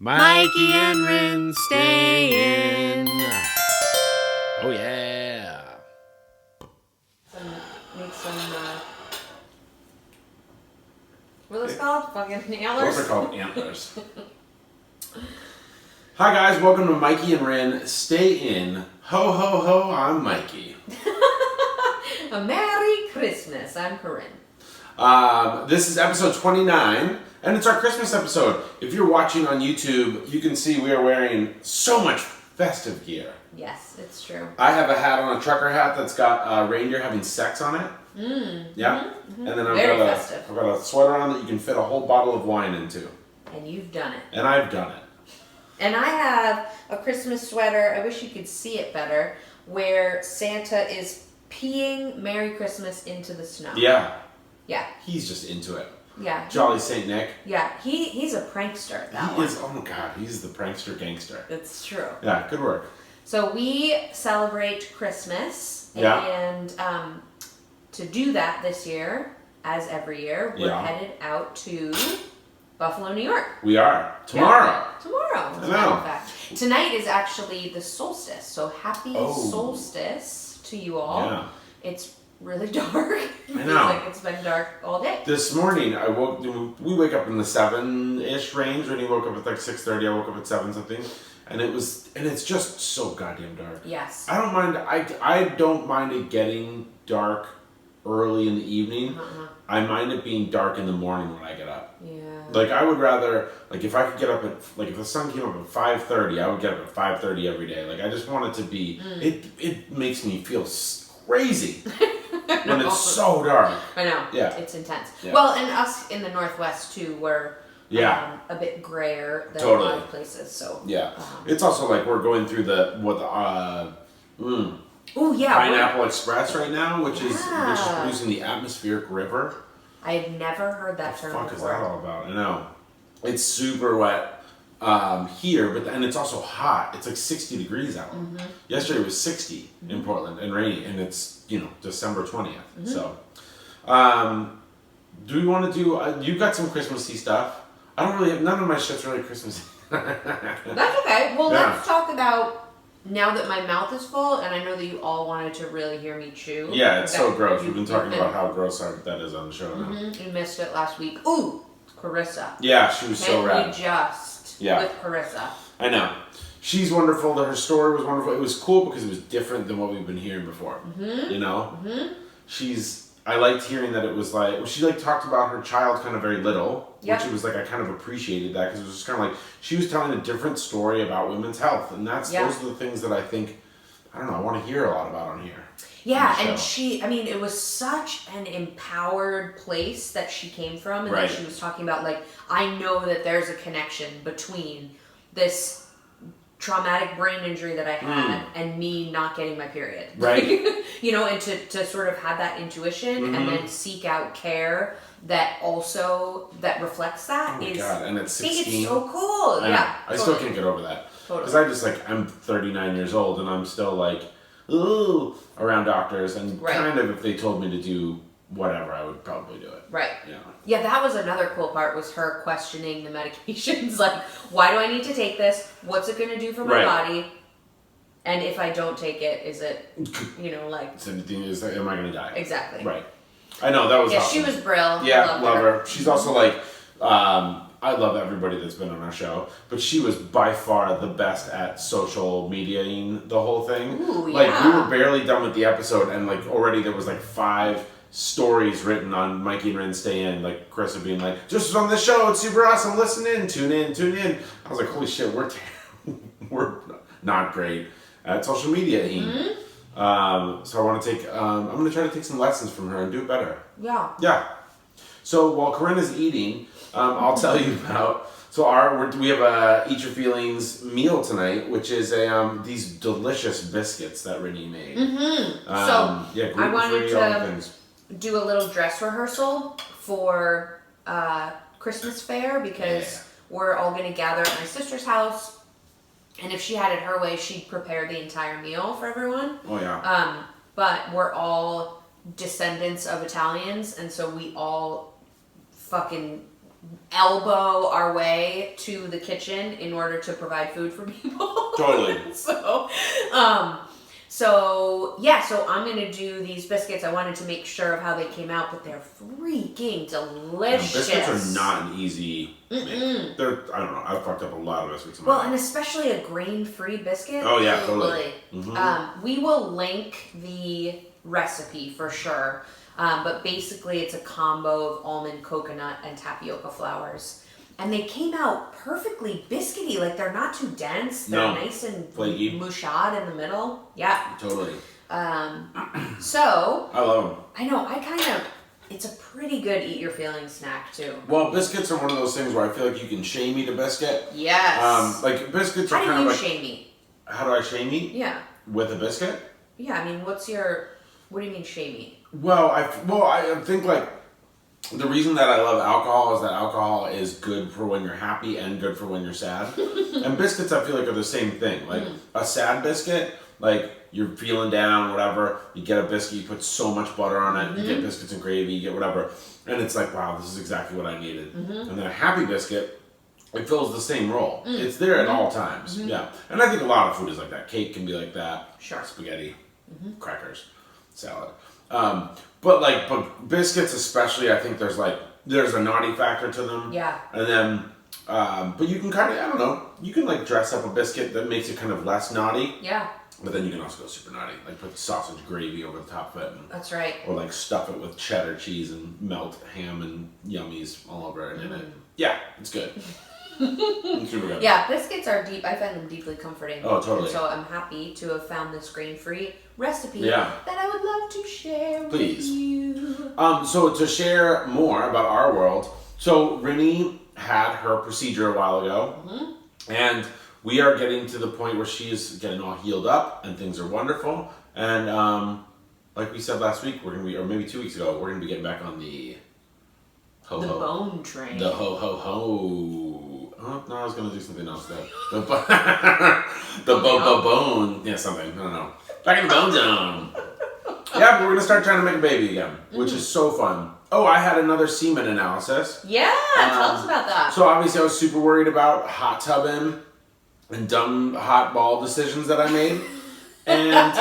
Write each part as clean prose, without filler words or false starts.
Mikey and Rinne stay in. Oh yeah. Make some, what are those called? Fucking antlers? Those are called antlers. Hi guys, welcome to Mikey and Rinne Stay In. Ho ho ho, I'm Mikey. A Merry Christmas. I'm Corinne. This is episode 29, and it's our Christmas episode. If you're watching on YouTube, you can see we are wearing so much festive gear. Yes, it's true. I have a hat on, a trucker hat that's got reindeer having sex on it. Yeah. Mm-hmm. And then I've got a sweater on that you can fit a whole bottle of wine into. And you've done it. And I've done it. And I have a Christmas sweater, I wish you could see it better, where Santa is peeing Merry Christmas into the snow. Yeah. Yeah. He's just into it. Yeah. Jolly Saint Nick. Yeah, he's a prankster, that one. He is, oh my god, he's the prankster gangster. It's true. Yeah, good work. So we celebrate Christmas, yeah. And to do that this year, as every year, we're headed out to Buffalo, New York. We are. Tomorrow. Yeah. Tomorrow, as a matter of fact. Tonight is actually the solstice, so happy solstice to you all. Yeah. It's really dark. I know. Feels like it's been dark all day. This morning, we wake up in the 7-ish range. When you woke up at like 6:30, I woke up at 7 something. And it's just so goddamn dark. Yes. I don't mind it getting dark early in the evening. I mind it being dark in the morning when I get up. Yeah. Like I would rather, like if I could get up at, like if the sun came up at 5:30, I would get up at 5:30 every day. Like I just want it to be, it makes me feel crazy when it's so dark. I know. Yeah. It's intense. Yeah. Well, and us in the Northwest too, we're a bit grayer than a lot of places. So yeah, it's also like we're going through Pineapple Express right now, which is producing the atmospheric river. I had never heard that term before. What the fuck is that all about? I know. It's super wet here, and it's also hot. It's like 60 degrees out. Yesterday was 60 in Portland and rainy, and it's, December 20th. So, do we want to do, you've got some Christmassy stuff. I don't really have, none of my shit's really Christmassy. That's okay. Well, let's talk about, now that my mouth is full, and I know that you all wanted to really hear me chew. Yeah, it's so gross. We've been talking about how gross that is on the show now. You missed it last week. Ooh, Carissa. Yeah, she was so rad. With Carissa. I know. She's wonderful. Her story was wonderful. It was cool because it was different than what we've been hearing before. I liked hearing that it was like, she like talked about her child kind of very little, which it was like, I kind of appreciated that because it was just kind of like, she was telling a different story about women's health. And those are the things that I think, I don't know, I want to hear a lot about on here. Yeah, and it was such an empowered place that she came from, and that she was talking about, like, I know that there's a connection between this traumatic brain injury that I had and me not getting my period. Right. And to sort of have that intuition and then seek out care that reflects that. Oh my God, and at 16. I think it's so cool. I still can't get over that. Because I'm 39 years old and I'm still like, ooh, around doctors, and kind of if they told me to do whatever, I would probably do it. Right. Yeah, that was another cool part, was her questioning the medications. Like, why do I need to take this? What's it going to do for my body? And if I don't take it, is it, like... Am I going to die? Exactly. Right. I know, that was awesome. She was brill. Yeah, love her. She's also like... I love everybody that's been on our show, but she was by far the best at social mediaing the whole thing. Ooh, like, we were barely done with the episode, and like already there was like 5 stories written on Mikey and Rinne Stay In, like Chris would being like, just on this show, it's super awesome, listen in, tune in. I was like, holy shit, we're not great at social media. So I want to take, I'm going to try to take some lessons from her and do it better. Yeah. So while Corinne is eating, I'll tell you about, we have a Eat Your Feelings meal tonight, which is these delicious biscuits that Rinne made. I wanted to do a little dress rehearsal for Christmas fair, because we're all going to gather at my sister's house, and if she had it her way, she'd prepare the entire meal for everyone. Oh yeah. But we're all descendants of Italians, and so we all fucking elbow our way to the kitchen in order to provide food for people. Totally. So I'm gonna do these biscuits. I wanted to make sure of how they came out, but they're freaking delicious. Biscuits are not an easy make. They're, I don't know, I've fucked up a lot of biscuits in my Well, life. and especially a grain-free biscuit. Oh yeah, totally. We will link the recipe for sure. But basically it's a combo of almond, coconut, and tapioca flours. And they came out perfectly biscuity. Like, they're not too dense. They're nice and flaky, mouchade in the middle. Yeah. Totally. So. I love them. I know. It's a pretty good eat your feelings snack, too. Well, biscuits are one of those things where I feel like you can shame eat a biscuit. Yes. Like, biscuits are kind of like... How do you shame eat? How do I shame eat? Yeah. With a biscuit? Yeah, I mean, what do you mean shame eat? Well, I think, like, the reason that I love alcohol is that alcohol is good for when you're happy and good for when you're sad. And biscuits, I feel like, are the same thing. Like, a sad biscuit, like, you're feeling down, whatever, you get a biscuit, you put so much butter on it, you get biscuits and gravy, you get whatever, and it's like, wow, this is exactly what I needed. And then a happy biscuit, it fills the same role. It's there at all times. Yeah. And I think a lot of food is like that. Cake can be like that. Sure. Spaghetti, crackers, salad. But biscuits especially, I think there's a naughty factor to them. Yeah. And then, but you can kind of, I don't know, you can like dress up a biscuit that makes it kind of less naughty. Yeah. But then you can also go super naughty, like put sausage gravy over the top of it. That's right. Or like stuff it with cheddar cheese and melt ham and yummies all over it. And yeah, it's good. It's super good. Yeah, biscuits are deep. I find them deeply comforting. Oh, totally. And so I'm happy to have found this grain-free recipe that I would love to share with you. So to share more about our world, so Rinne had her procedure a while ago, and we are getting to the point where she is getting all healed up, and things are wonderful. And like we said last week, we're gonna be, or maybe 2 weeks ago, we're gonna be getting back on the bone train. The ho. Oh, no, I was gonna do something else though. The bone. Yeah, something. I don't know. Back in the bone zone. Yeah, but we're gonna start trying to make a baby again, which is so fun. Oh, I had another semen analysis. Yeah, tell us about that. So obviously I was super worried about hot tubbing and dumb hot ball decisions that I made. And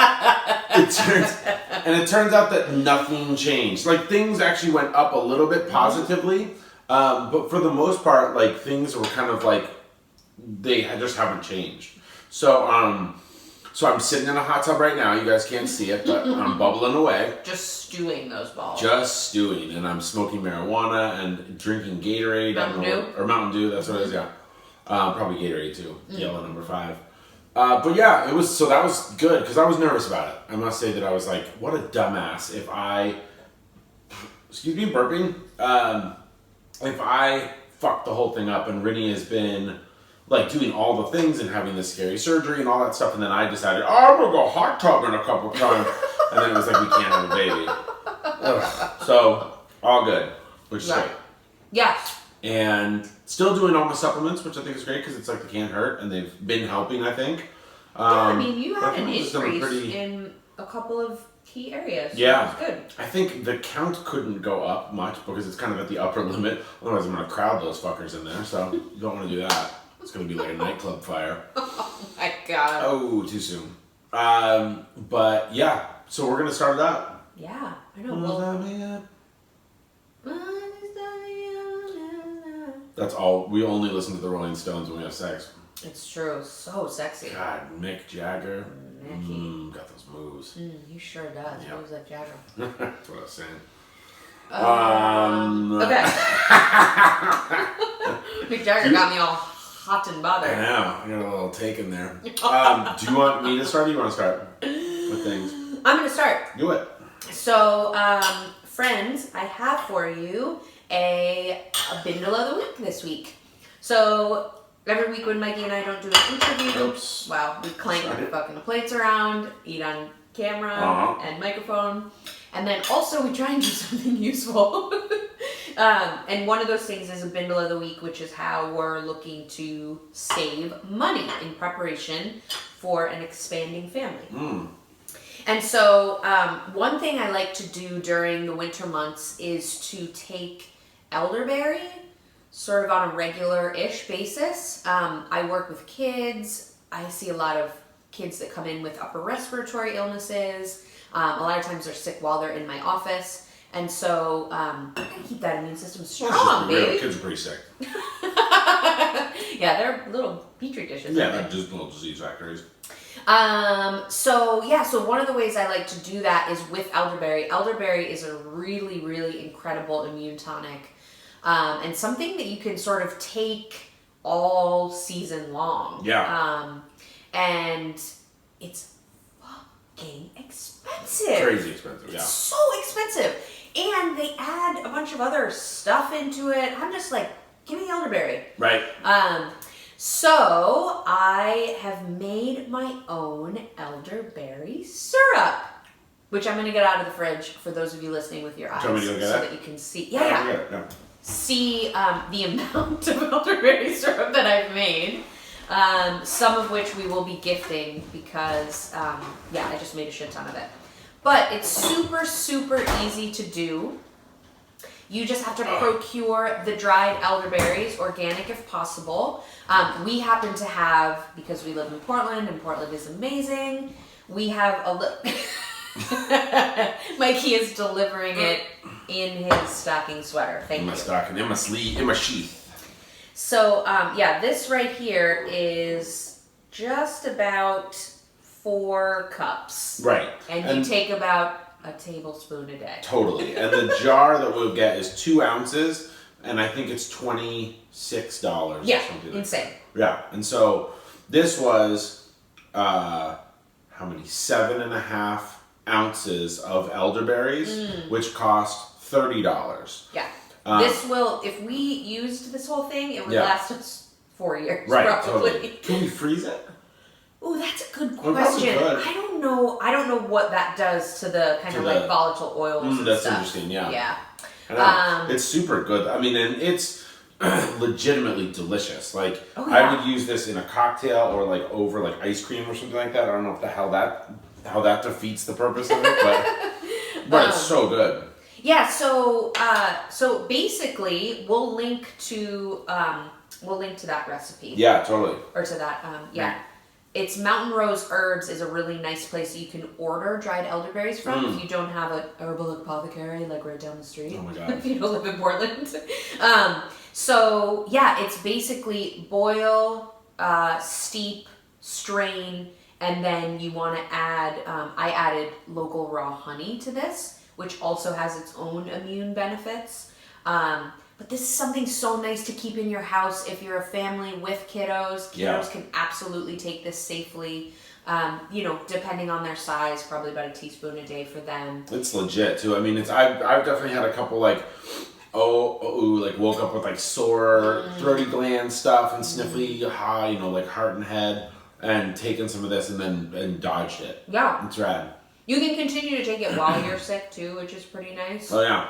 it turns out that nothing changed. Like, things actually went up a little bit positively. But for the most part, like, things were kind of like, just haven't changed. So I'm sitting in a hot tub right now. You guys can't see it, but I'm bubbling away. Just stewing those balls. Just stewing. And I'm smoking marijuana and drinking Gatorade. Mountain Dew, that's what it is, yeah. Probably Gatorade too. Yellow number 5. But yeah, that was good, because I was nervous about it. I must say that I was like, what a dumbass if excuse me, burping. If I fucked the whole thing up, and Rinne has been like doing all the things and having this scary surgery and all that stuff, and then I decided, I'm gonna go hot tubbing a couple times, and then it was like, we can't have a baby. Ugh. So all good, which is great. Yes. And still doing all my supplements, which I think is great, because it's like they can't hurt, and they've been helping, I think. I mean, you had an increase in a couple of key areas. So yeah. That's good. I think the count couldn't go up much, because it's kind of at the upper limit. Otherwise, I'm going to crowd those fuckers in there, so you don't want to do that. It's going to be like a nightclub fire. Oh my god. Oh, too soon. But yeah, so we're going to start it up. Yeah, I know. That's all. We only listen to the Rolling Stones when we have sex. It's true. So sexy. God, Mick Jagger. Mickey. Got those moves. He sure does. Yep. Moves like Jagger. That's what I was saying. Okay. Mick Jagger got me all hot and bothered. I know. I got a little take in there. Do you want me to start, or do you want to start with things? I'm going to start. Do it. So, friends, I have for you a bindle of the week this week. So every week when Mikey and I don't do an interview, wow, we clank the fucking plates around, eat on camera and microphone, and then also we try and do something useful. And one of those things is a bindle of the week, which is how we're looking to save money in preparation for an expanding family. And so one thing I like to do during the winter months is to take elderberry, sort of on a regular-ish basis. I work with kids. I see a lot of kids that come in with upper respiratory illnesses. A lot of times they're sick while they're in my office. And so I gotta keep that immune system strong, baby. Real. Kids are pretty sick. Yeah, they're little petri dishes. Yeah, they're just little disease factories. So one of the ways I like to do that is with elderberry. Elderberry is a really, really incredible immune tonic. And something that you can sort of take all season long. Yeah. And it's fucking expensive. Crazy expensive, yeah. It's so expensive. And they add a bunch of other stuff into it. I'm just like, give me elderberry. Right. So I have made my own elderberry syrup, which I'm going to get out of the fridge for those of you listening with your eyes, Tell me to go get so that you can see. Yeah. See the amount of elderberry syrup that I've made. Some of which we will be gifting because, I just made a shit ton of it. But it's super, super easy to do. You just have to procure the dried elderberries, organic if possible. We happen to have, because we live in Portland, and Portland is amazing, we have a little... Mikey is delivering it in his stocking sweater. Thank you. In my stocking, in my sleeve, in my sheath. So, this right here is just about 4 cups. Right. And you take about a tablespoon a day. Totally. And the jar that we'll get is 2 ounces, and I think it's $26 or something. Insane. Yeah. And so this was, how many? 7.5 ounces of elderberries, which cost $30. Yeah. This will, if we used this whole thing, it would last us 4 years. Right, probably. totally. Can we freeze it? Oh, that's a good question. I don't know what that does to the kind of like volatile oils and that's stuff. Interesting, yeah. Yeah. I know. It's super good. I mean, and it's legitimately delicious. Like, I would use this in a cocktail or like over like ice cream or something like that. I don't know if how that defeats the purpose of it, but it's so good. Yeah, so basically we'll link to that recipe. Yeah, totally. Or to that, It's Mountain Rose Herbs is a really nice place that you can order dried elderberries from if you don't have an herbal apothecary like right down the street. Oh my god. If you don't live in Portland. It's basically boil, steep, strain, and then you want to add, I added local raw honey to this, which also has its own immune benefits. But this is something so nice to keep in your house if you're a family with kiddos. Kiddos can absolutely take this safely. Depending on their size, probably about a teaspoon a day for them. It's legit too. I mean, I've definitely had a couple like woke up with like sore throaty gland stuff and sniffly high, like heart and head, and taken some of this and dodged it. Yeah, it's rad. You can continue to take it while you're sick too, which is pretty nice. Oh yeah.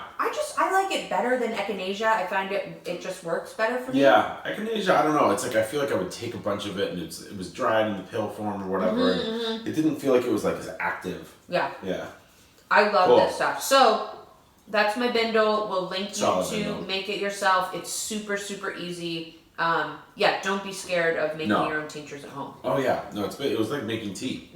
I like it better than echinacea. I find it just works better for me. Yeah, echinacea, I don't know. It's like I feel like I would take a bunch of it and it was dried in the pill form or whatever. It didn't feel like it was like as active. Yeah. Yeah. I love this stuff. So that's my bindle. We'll link you to bindle. Make it yourself. It's super, super easy. Don't be scared of making your own tinctures at home. Oh yeah, no, it was like making tea.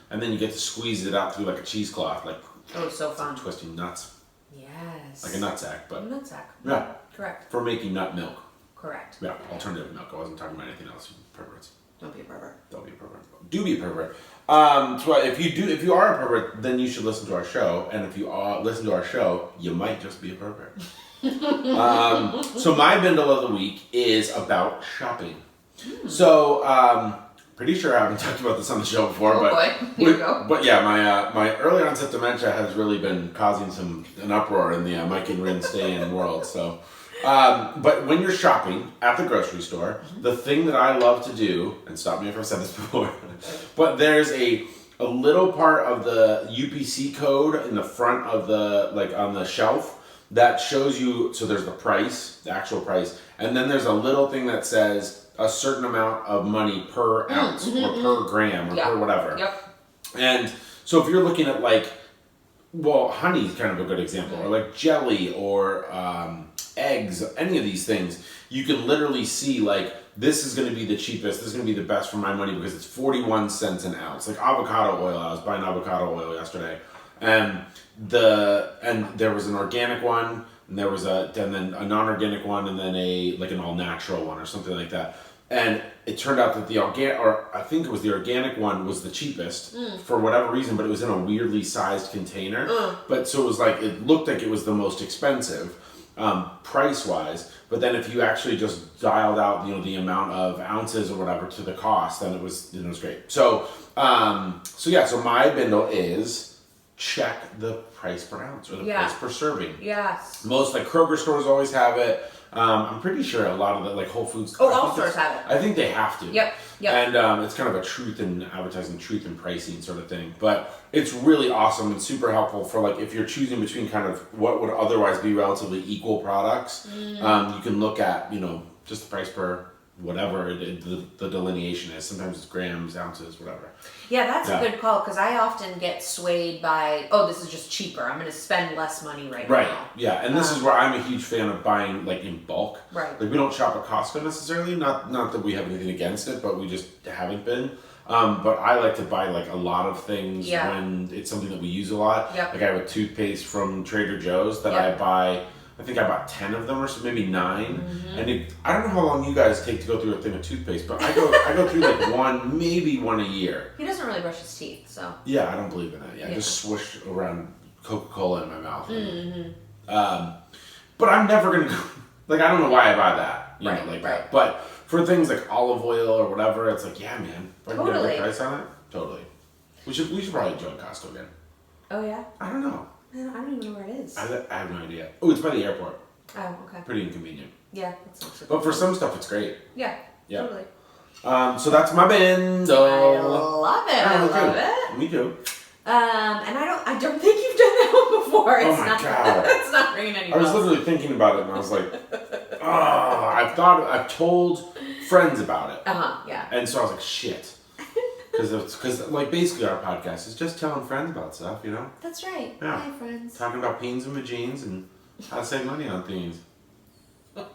And then you get to squeeze it out through like a cheesecloth, like. Oh, it's so fun. Like twisting nuts. Yes. Like a nutsack, but. A nutsack. Yeah. Correct. For making nut milk. Correct. Yeah, alternative milk. I wasn't talking about anything else. Perverts. Don't be a pervert. Don't be a pervert. Do be a pervert. So if you are a pervert, then you should listen to our show. And if you listen to our show, you might just be a pervert. So my bindle of the week is about shopping. So pretty sure I haven't talked about this on the show before, but yeah, my early onset dementia has really been causing an uproar in the Mikey and Rinne stay-in world. So, but when you're shopping at the grocery store, the thing that I love to do, and stop me if I've said this before, but there's a little part of the UPC code in the front of on the shelf that shows you. So there's the actual price, and then there's a little thing that says a certain amount of money per ounce or per gram or per whatever. Yep. And so if you're looking at honey is kind of a good example, or like jelly or eggs, any of these things, you can literally see like, this is going to be the cheapest, this is going to be the best for my money because it's 41 cents an ounce. Like avocado oil, I was buying avocado oil yesterday, and there was an organic one, and there was then a non-organic one, and then an all-natural one or something like that. And it turned out that I think it was the organic one was the cheapest for whatever reason, but it was in a weirdly sized container. But so it was like, it looked like it was the most expensive, price-wise. But then if you actually just dialed out, the amount of ounces or whatever to the cost, then it was great. So my bindle is check the price per ounce or the price per serving. Yes. Most like Kroger stores always have it. I'm pretty sure a lot of the like Whole Foods. All stores have it. I think they have to. Yep. And it's kind of a truth in advertising, truth in pricing sort of thing. But it's really awesome and super helpful for like if you're choosing between kind of what would otherwise be relatively equal products. You can look at just the price per whatever the delineation is. Sometimes it's grams, ounces, whatever. Yeah, that's a good call because I often get swayed by, this is just cheaper. I'm going to spend less money now. Right, yeah. And this is where I'm a huge fan of buying like in bulk. Right. Like we don't shop at Costco necessarily. Not that we have anything against it, but we just haven't been. But I like to buy like a lot of things when it's something that we use a lot. Yep. Like I have a toothpaste from Trader Joe's that I buy. I think I bought 10 of them or so, maybe 9. And I don't know how long you guys take to go through a thing of toothpaste, but I go through like maybe one a year. He doesn't really brush his teeth, so. Yeah, I don't believe in that. Yeah, just swish around Coca-Cola in my mouth. But I'm never going to go, like, I don't know why I buy that, you know, like that. But for things like olive oil or whatever, it's like, yeah, man. If I can get a good price on it, totally. We should probably join Costco again. Oh, yeah? I don't know. I don't even know where it is. I have no idea. Oh, it's by the airport. Oh, okay. Pretty inconvenient. Yeah, that's not super But for some stuff, it's great. Yeah, totally. So that's my bindle. I love it. I love it. Me too. And I don't think you've done that one before. Oh my God. It's not ringing any bells. I was bells. literally thinking about it, and I was like, I've told friends about it. Yeah. And so I was like, shit. Because like basically our podcast is just telling friends about stuff, That's right. Yeah. Hi, friends. Talking about peens and vagines and how to save money on things. That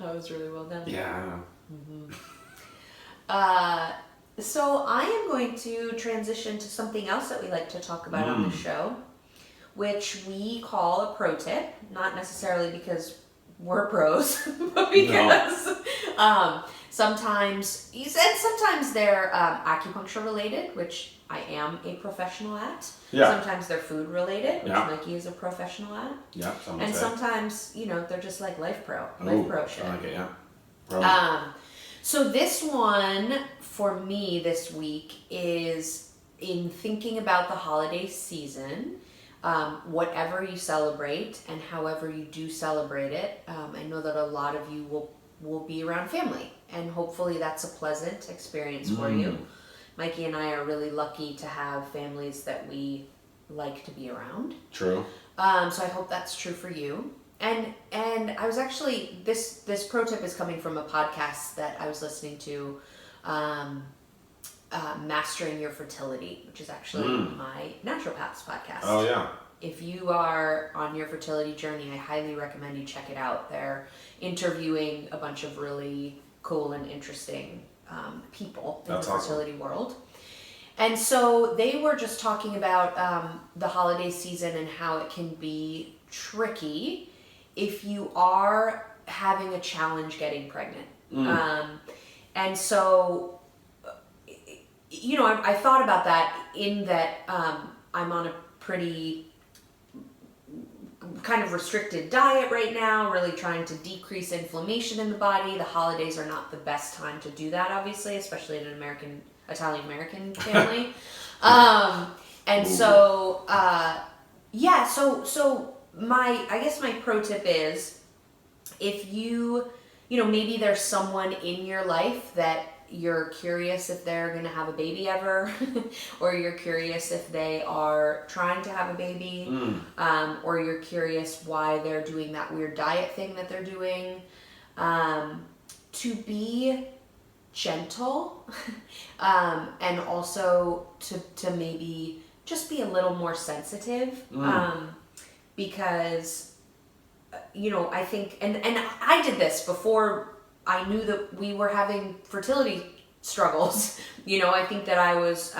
was really well done. Yeah, I know. So I am going to transition to something else that we like to talk about on the show, which we call a pro tip. Not necessarily because we're pros, but because sometimes they're acupuncture related, which I am a professional at. Yeah. Sometimes they're food related, which Mikey is a professional at. Yeah. And sometimes, they're just like life pro shit. I like it, yeah. So this one for me this week is in thinking about the holiday season. Whatever you celebrate and however you do celebrate it, I know that a lot of you will be around family, and hopefully that's a pleasant experience for you. Mikey and I are really lucky to have families that we like to be around. True. So I hope that's true for you. And I was actually, this pro tip is coming from a podcast that I was listening to, Mastering Your Fertility, which is actually my naturopath's podcast. Oh, yeah. If you are on your fertility journey, I highly recommend you check it out. They're interviewing a bunch of really cool and interesting people in the fertility world. And so they were just talking about the holiday season and how it can be tricky if you are having a challenge getting pregnant. And so, I thought about that in that I'm on a pretty kind of restricted diet right now, really trying to decrease inflammation in the body. The holidays are not the best time to do that, obviously, especially in an Italian-American family. So my pro tip is if you maybe there's someone in your life that you're curious if they're going to have a baby ever, or you're curious if they are trying to have a baby, or you're curious why they're doing that weird diet thing that they're doing, to be gentle, and also to maybe just be a little more sensitive, because I think, and I did this before I knew that we were having fertility struggles. I think that I was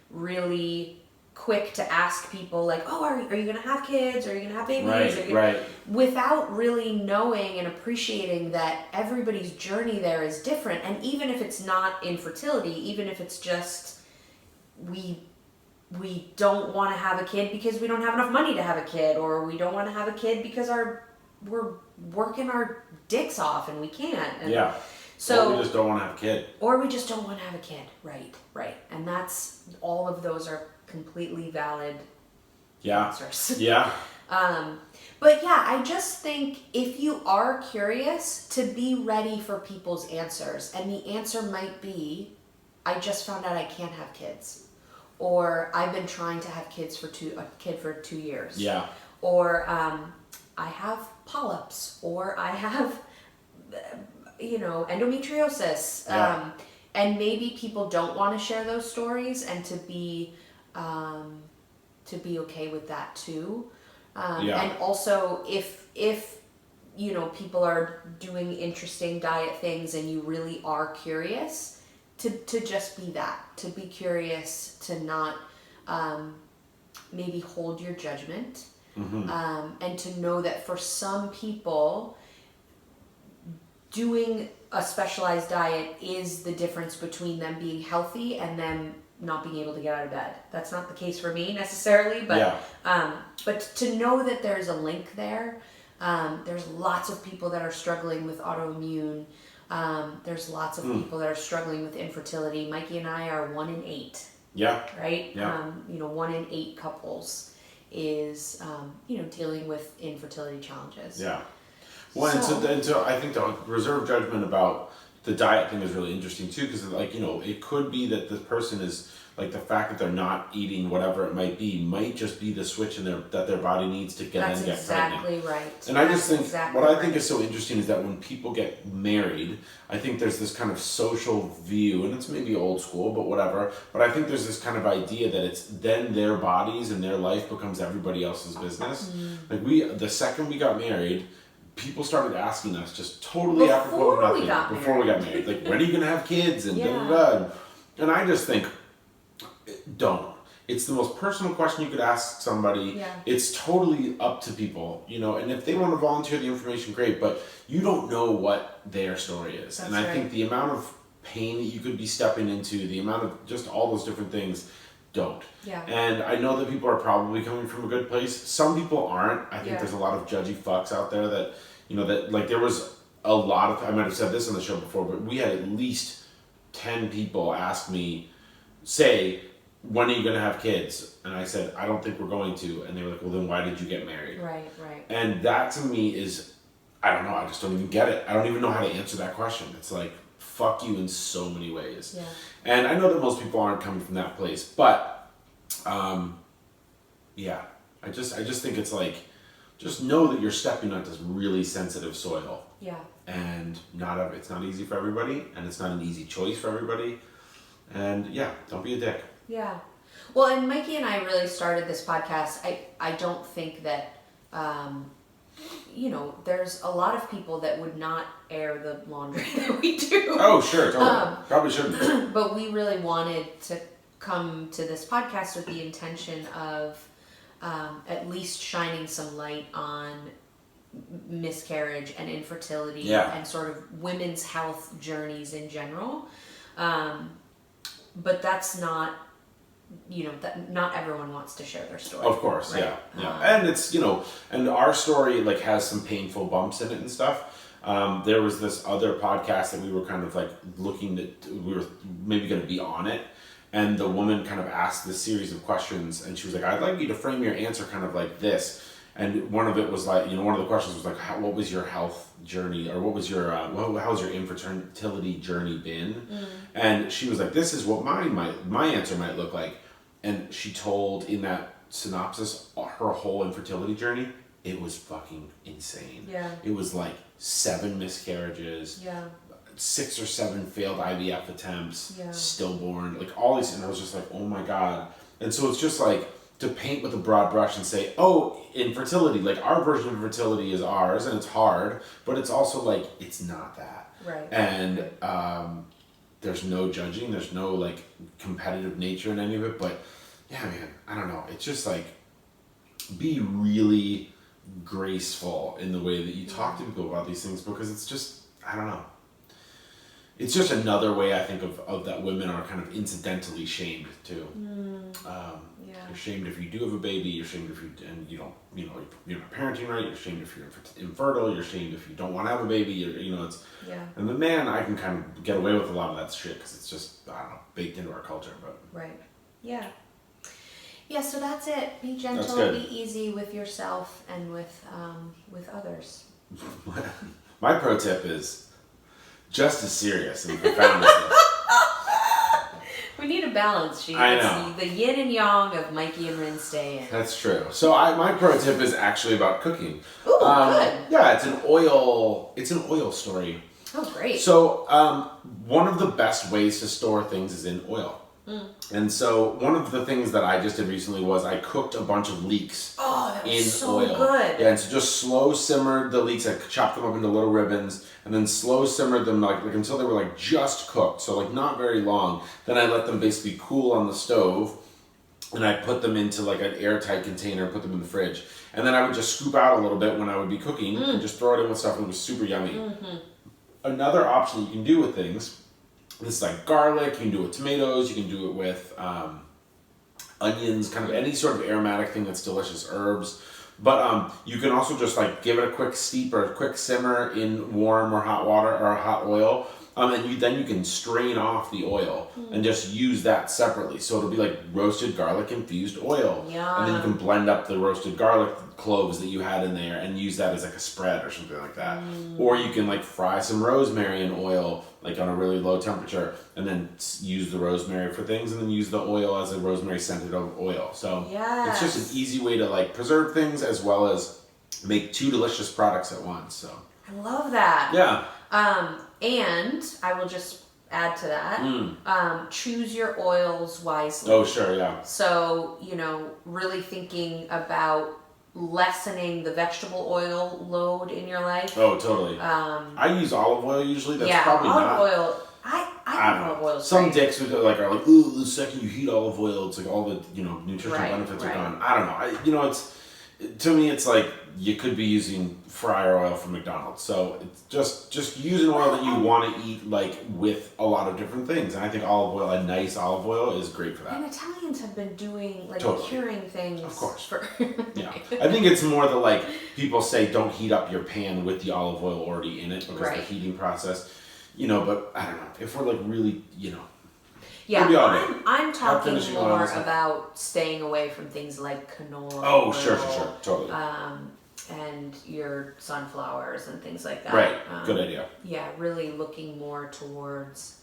really quick to ask people like, oh, are you going to have kids? Are you going to have babies? Right. Without really knowing and appreciating that everybody's journey there is different. And even if it's not infertility, even if it's just we don't want to have a kid because we don't have enough money to have a kid, or we don't want to have a kid because we're working our dicks off and we can't. And so, or we just don't want to have a kid. Or we just don't want to have a kid. Right. And that's, all of those are completely valid answers. Yeah. But yeah, I just think if you are curious, to be ready for people's answers. And the answer might be, I just found out I can't have kids. Or I've been trying to have a kid for 2 years. Yeah. Or I have polyps. Or I have, endometriosis. Yeah. And maybe people don't want to share those stories, and to be okay with that too. And also if people are doing interesting diet things and you really are curious, to just be that, to be curious, to not maybe hold your judgment, and to know that for some people, doing a specialized diet is the difference between them being healthy and them not being able to get out of bed. That's not the case for me necessarily, but but to know that there's a link there. There's lots of people that are struggling with autoimmune. There's lots of people that are struggling with infertility. Mikey and I are 1 in 8. Yeah. Right? Yeah. 1 in 8 couples is dealing with infertility challenges. Yeah. Well, and so I think the reserve judgment about the diet thing is really interesting too, because it could be that this person is like, the fact that they're not eating whatever it might be might just be the switch that their body needs to get pregnant. That's exactly right. And I just think what I think is so interesting is that when people get married, I think there's this kind of social view, and it's maybe old school, but whatever. But I think there's this kind of idea that it's then their bodies and their life becomes everybody else's business. Like the second we got married, people started asking us just totally apropos of nothing before we got married. Like, when are you going to have kids? And And I just think, don't. It's the most personal question you could ask somebody. Yeah. It's totally up to people, and if they want to volunteer the information, great, but you don't know what their story is. That's and I think the amount of pain that you could be stepping into, the amount of just all those different things, don't. Yeah. And I know that people are probably coming from a good place. Some people aren't. I think there's a lot of judgy fucks out there that, that like there was a lot of, I might have said this on the show before, but we had at least 10 people ask me, say, when are you going to have kids? And I said, I don't think we're going to. And they were like, well, then why did you get married? Right. And that to me is, I don't know, I just don't even get it. I don't even know how to answer that question. It's like, fuck you in so many ways. Yeah. And I know that most people aren't coming from that place, but I just think it's like, just know that you're stepping on this really sensitive soil. Yeah. And it's not easy for everybody, and it's not an easy choice for everybody. And don't be a dick. Yeah. Well, and Mikey and I really started this podcast. I don't think that, there's a lot of people that would not air the laundry that we do. Oh, sure, totally. Probably shouldn't. But we really wanted to come to this podcast with the intention of at least shining some light on miscarriage and infertility and sort of women's health journeys in general. But that's not, that not everyone wants to share their story. Of course, right? And it's, and our story like has some painful bumps in it and stuff. There was this other podcast that we were kind of like looking at, we were maybe going to be on it. And the woman kind of asked this series of questions, and she was like, I'd like you to frame your answer kind of like this. And one of it was like, one of the questions was like, what was your health journey, or what was your, how's your infertility journey been? And she was like, this is what my answer might look like. And she told in that synopsis her whole infertility journey. It was fucking insane. Yeah. It was like 7 miscarriages. Yeah. 6 or 7 failed IVF attempts, stillborn, like all these, and I was just like, oh my God. And so it's just like, to paint with a broad brush and say, oh, infertility, like our version of fertility is ours and it's hard, but it's also like, it's not that. Right. And there's no judging, there's no like competitive nature in any of it, but yeah, man, I don't know. It's just like, be really graceful in the way that you talk to people about these things, because it's just, I don't know. It's just another way I think of that women are kind of incidentally shamed too. You're shamed if you do have a baby. You're shamed if you're not parenting right. You're shamed if you're infertile. You're shamed if you don't want to have a baby. And the man, I can kind of get away with a lot of that shit because it's just, I don't know, baked into our culture. But right, yeah. So that's it. Be gentle, be easy with yourself and with others. My pro tip is just as serious and profound as this. We need a balance sheet. I know. The yin and yang of Mikey and Rinne stay in. That's true. So my pro tip is actually about cooking. Ooh, good. Yeah, it's an oil story. Oh, great. So one of the best ways to store things is in oil. And so one of the things that I just did recently was I cooked a bunch of leeks in so oil. Good. Yeah, and so just slow simmered the leeks. I chopped them up into little ribbons and then slow simmered them like until they were like just cooked. So like not very long. Then I let them basically cool on the stove and I put them into like an airtight container, put them in the fridge. And then I would just scoop out a little bit when I would be cooking and just throw it in with stuff and it was super yummy. Mm-hmm. Another option you can do with things, this is like garlic, you can do it with tomatoes, you can do it with onions, kind of any sort of aromatic thing that's delicious, herbs. But you can also just like give it a quick steep or a quick simmer in warm or hot water or hot oil. And then you can strain off the oil and just use that separately. So it'll be like roasted garlic infused oil. Yum. And then you can blend up the roasted garlic cloves that you had in there and use that as like a spread or something like that. Or you can like fry some rosemary in oil like on a really low temperature and then use the rosemary for things and then use the oil as a rosemary scented oil. So it's just an easy way to like preserve things as well as make two delicious products at once. So I love that. Yeah. And I will just add to that, choose your oils wisely. Oh, sure, yeah. So, really thinking about lessening the vegetable oil load in your life. Oh, totally. I use olive oil usually. That's probably olive not. Oil. I don't know. Olive oil. Some dicks are like, ooh, the second you heat olive oil, it's like all the nutritional benefits are gone. I don't know. To me, it's like you could be using fryer oil from McDonald's. So it's just use an oil that you want to eat like with a lot of different things. And I think olive oil, a nice olive oil, is great for that. And Italians have been doing like totally. curing things. Of course. Yeah. I think it's more the like people say don't heat up your pan with the olive oil already in it because the heating process. But I don't know if we're like really Yeah, I'm talking more about staying away from things like canola oil. Sure, totally. And your sunflowers and things like that. Right, good idea. Yeah, really looking more towards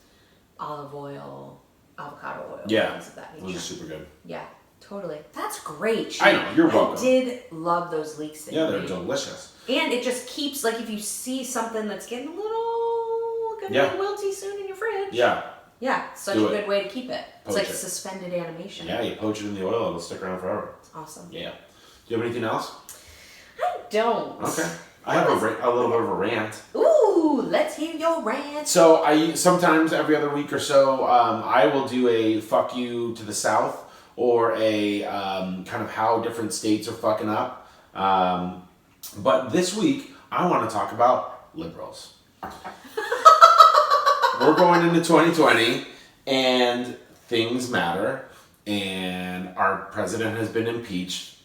olive oil, avocado oil, things of that nature. Those are super good. Yeah, totally. That's great. I know, you're welcome. I did love those leeks that they're delicious. And it just keeps, like, if you see something that's getting a little wilty soon in your fridge. Yeah, such a good way to keep it. It's like suspended animation. Yeah, you poach it in the oil, it'll stick around forever. It's awesome. Yeah. Do you have anything else? I don't. Okay. I have a little bit of a rant. Ooh, let's hear your rant. So I sometimes every other week or so, I will do a fuck you to the South or a kind of how different states are fucking up. But this week, I want to talk about liberals. We're going into 2020 and things matter and our president has been impeached,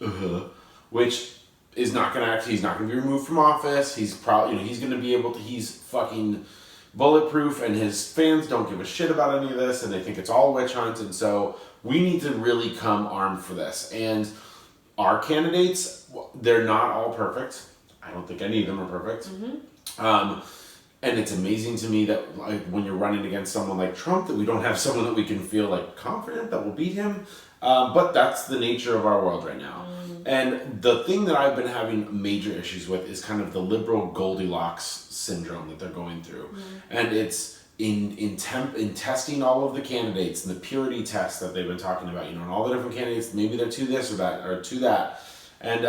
which is not going to he's not going to be removed from office. He's probably, he's going to be able to, he's fucking bulletproof and his fans don't give a shit about any of this and they think it's all witch hunt. And so we need to really come armed for this. And our candidates, they're not all perfect. I don't think any of them are perfect. And it's amazing to me that like when you're running against someone like Trump, that we don't have someone that we can feel like confident that will beat him. But that's the nature of our world right now. And the thing that I've been having major issues with is kind of the liberal Goldilocks syndrome that they're going through. And it's in testing all of the candidates and the purity tests that they've been talking about, and all the different candidates, maybe they're to this or that or to that, and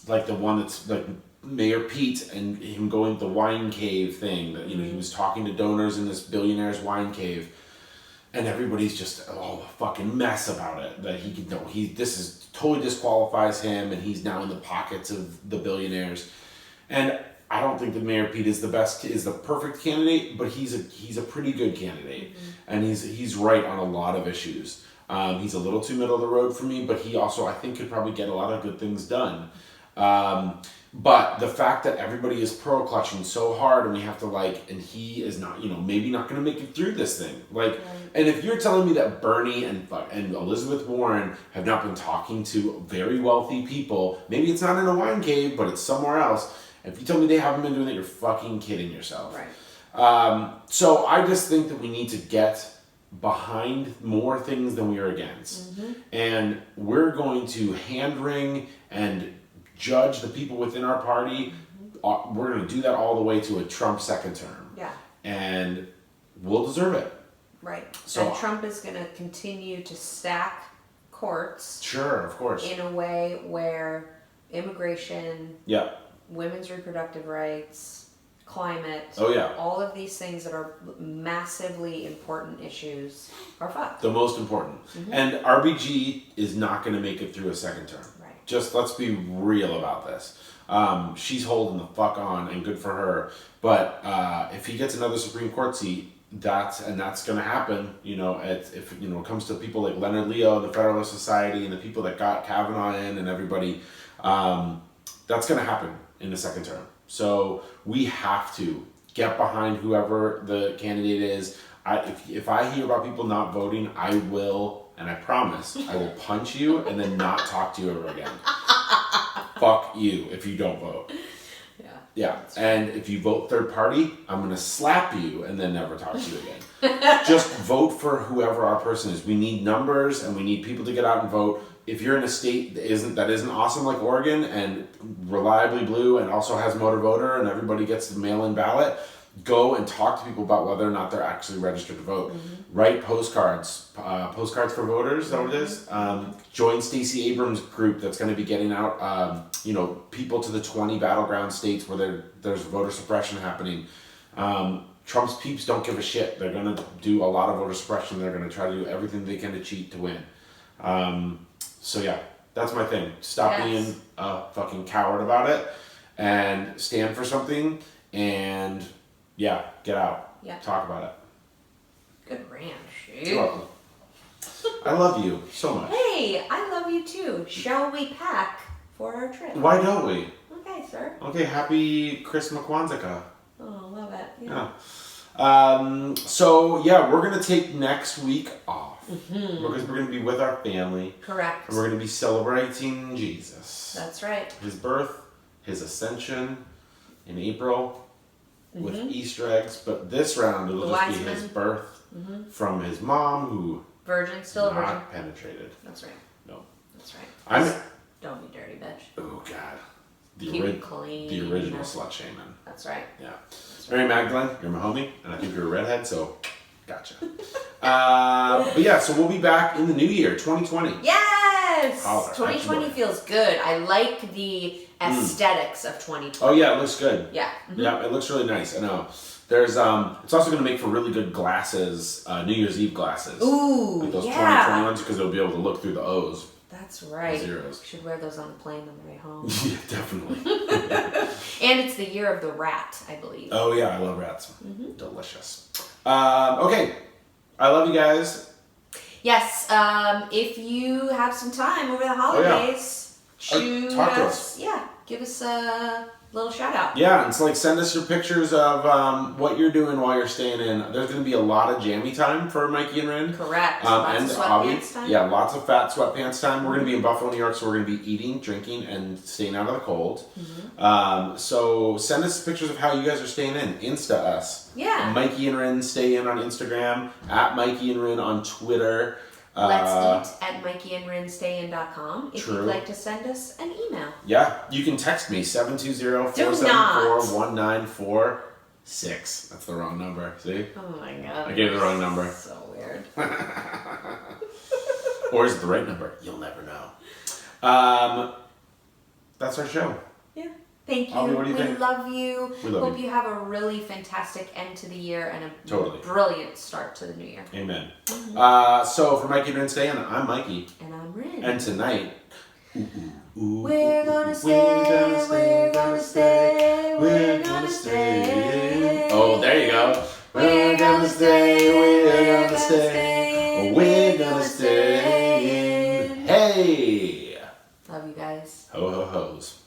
like the one that's like Mayor Pete and him going to the wine cave thing that he was talking to donors in this billionaire's wine cave, and everybody's just a fucking mess about it, that this is totally disqualifies him, and he's now in the pockets of the billionaires. And I don't think that Mayor Pete is the perfect candidate, but he's a pretty good candidate, and he's right on a lot of issues. He's a little too middle of the road for me, but he also, I think, could probably get a lot of good things done. But the fact that everybody is pearl clutching so hard, and we have to and he is not, maybe not going to make it through this thing. And if you're telling me that Bernie and Elizabeth Warren have not been talking to very wealthy people, maybe it's not in a wine cave, but it's somewhere else. If you tell me they haven't been doing it, you're fucking kidding yourself. Right. So I just think that we need to get behind more things than we are against. And we're going to hand wring and judge the people within our party. We're going to do that all the way to a Trump second term. Yeah. And we'll deserve it. Right. So and Trump is going to continue to stack courts. Sure, of course. In a way where immigration, women's reproductive rights, climate, all of these things that are massively important issues are fucked. The most important. And RBG is not going to make it through a second term. Right. Just let's be real about this. She's holding the fuck on, and good for her. But if he gets another Supreme Court seat, that's going to happen. If it comes to people like Leonard Leo, the Federalist Society, and the people that got Kavanaugh in, and everybody, that's going to happen in the second term. So we have to get behind whoever the candidate is. If I hear about people not voting, I will, and I promise, I will punch you and then not talk to you ever again. Fuck you if you don't vote. Yeah. And if you vote third party, I'm going to slap you and then never talk to you again. Just vote for whoever our person is. We need numbers, and we need people to get out and vote. If you're in a state that isn't awesome like Oregon and reliably blue and also has motor voter and everybody gets the mail-in ballot, go and talk to people about whether or not they're actually registered to vote. Write postcards for voters, is that what it is? Join Stacey Abrams' group that's going to be getting out, people to the 20 battleground states where there's voter suppression happening. Trump's peeps don't give a shit. They're going to do a lot of voter suppression. They're going to try to do everything they can to cheat to win. So yeah, that's my thing. Stop being a fucking coward about it and stand for something, and get out. Yeah. Talk about it. Good rant, dude. You're welcome. I love you so much. Hey, I love you too. Shall we pack for our trip? Why don't we? Okay, sir. Okay, happy Christmas Kwanzaa. Oh, love it. Yeah. We're going to take next week off. Because we're going to be with our family. Correct. And we're going to be celebrating Jesus. That's right. His birth, his ascension in April with Easter eggs. But this round, it'll just be his birth from his mom, who still a virgin. Not penetrated. That's right. No. That's right. Don't be dirty, bitch. Oh, God. Keep it clean. The original slut shaming. That's right. Yeah. That's Mary Magdalene, you're my homie, and I think you're a redhead, so gotcha. So we'll be back in the new year, 2020. Yes! 2020 feels good. I like the aesthetics of 2020. Oh, yeah, it looks good. Yeah. Yeah, it looks really nice. I know. There's it's also going to make for really good glasses, New Year's Eve glasses. Ooh, like those 2021s, because they'll be able to look through the O's. That's right. Zeros. Should wear those on the plane on the way home. Yeah, definitely. And it's the year of the rat, I believe. Oh, yeah, I love rats. Delicious. Okay. I love you guys. Yes. If you have some time over the holidays, shoot talk to us. Yeah. Give us a little shout out. Yeah, and send us your pictures of what you're doing while you're staying in. There's going to be a lot of jammy time for Mikey and Rinne. Correct. Lots of sweatpants time. Yeah, lots of fat sweatpants time. We're going to be in Buffalo, New York, so we're going to be eating, drinking, and staying out of the cold. So send us pictures of how you guys are staying in. Insta us. Yeah. Mikey and Rinne stay in on Instagram, at Mikey and Rinne on Twitter. Let's eat at mikeyandrinnestayin.com if True. you'd like to send us an email. Yeah, you can text me 720-474-1947. 6. That's the wrong number. See? Oh my god. I gave the wrong number. So weird. Or is it the right number? You'll never know. That's our show. Yeah. Thank you. Ollie, what do you we think? love you. We love Hope you have a really fantastic end to the year and a brilliant start to the new year. Amen. So for Mikey and Rinne Stay In, I'm Mikey. And I'm Rinne. And tonight, we're gonna stay, we're gonna stay, we're gonna stay. Oh, there you go. We're gonna stay, we're gonna stay, we're gonna stay. Hey! Love you guys. Ho ho ho's.